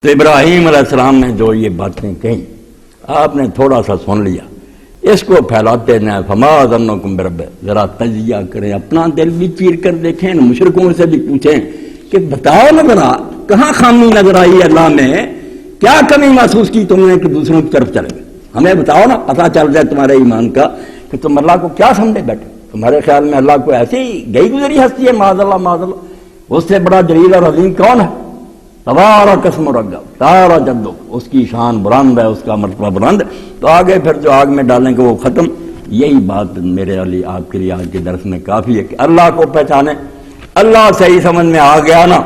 تو ابراہیم علیہ السلام نے جو یہ باتیں کہیں آپ نے تھوڑا سا سن لیا، اس کو پھیلاتے نہ فما ظنکم برب، ذرا تجزیہ کریں، اپنا دل بھی چیر کر دیکھیں، مشرکوں سے بھی پوچھیں کہ بتاؤ نا ذرا کہاں خامی نظر آئی اللہ میں، کیا کمی محسوس کی تم نے کہ دوسروں کی طرف چلے گئے، ہمیں بتاؤ نا، پتہ چل جائے تمہارے ایمان کا کہ تم اللہ کو کیا سمجھے بیٹھے، تمہارے خیال میں اللہ کو ایسی گئی گزری ہستی ہے، معاذ اللہ، اس سے بڑا جلیل اور عظیم کون ہے؟ تبارک اسم ربک، تارا جدو، اس کی شان بلند ہے، اس کا مرتبہ بلند، تو آگے پھر جو آگ میں ڈالیں گے وہ ختم۔ یہی بات میرے علی آپ کے لیے آج کے درس میں کافی ہے کہ اللہ کو پہچانے، اللہ صحیح سمجھ میں آ گیا نا،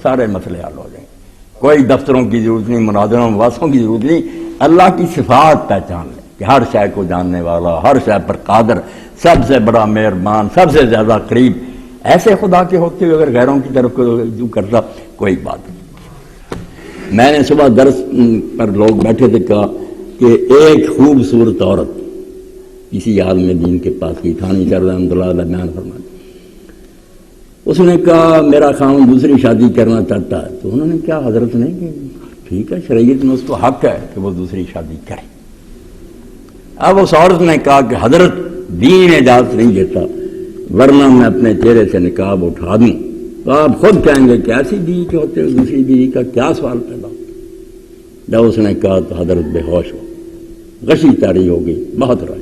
سارے مسئلے حل ہو جائیں گے، کوئی دفتروں کی ضرورت نہیں، مناظروں مباحثوں کی ضرورت نہیں، اللہ کی صفات پہچان لیں کہ ہر شے کو جاننے والا، ہر شے پر قادر، سب سے بڑا مہربان، سب سے زیادہ قریب، ایسے خدا کے ہوتے ہوئے اگر غیروں کی طرف رجوع کرتا کوئی بات نہیں۔ میں نے صبح درس پر لوگ بیٹھے تھے، کہا کہ ایک خوبصورت عورت کسی عالم دین کے پاس کی، تھانی چر رحمۃ اللہ علیہ بیان فرماتے، اس نے کہا میرا خاوند دوسری شادی کرنا چاہتا ہے، تو انہوں نے کیا حضرت نے کہ ٹھیک ہے، شریعت میں اس کو حق ہے کہ وہ دوسری شادی کرے۔ اب اس عورت نے کہا کہ حضرت دین اجازت نہیں دیتا، ورنہ میں اپنے چہرے سے نقاب اٹھا دوں، تو آپ خود کہیں گے کہ ایسی بیوی کے ہوتے ہوئے دوسری بیوی کا کیا سوال پیدا ہو۔ جب اس نے کہا تو حضرت بے ہوش ہو، غشی طاری ہو گئی، بہت رائے۔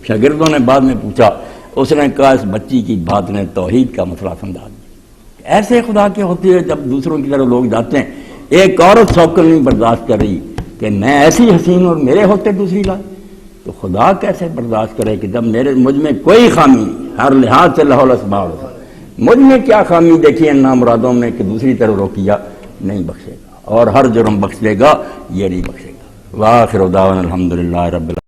شاگردوں نے بعد میں پوچھا، اس نے کہا اس بچی کی بات نے توحید کا مسئلہ سمجھا دیا، ایسے خدا کے ہوتے ہوئے جب دوسروں کی طرف لوگ جاتے ہیں، ایک عورت سوکل نہیں برداشت کر رہی کہ میں ایسی حسین اور میرے ہوتے دوسری لائے، تو خدا کیسے برداشت کرے کہ جب مجھ میں کوئی خامی نہیں، ہر لحاظ سے لہو الاسباب، مجھ میں کیا خامی دیکھی ہے نامرادوں میں کہ دوسری طرف روکیا، نہیں بخشے گا، اور ہر جرم بخش دے گا، یہ نہیں بخشے گا۔ وآخر دعوانا الحمدللہ رب العالمین۔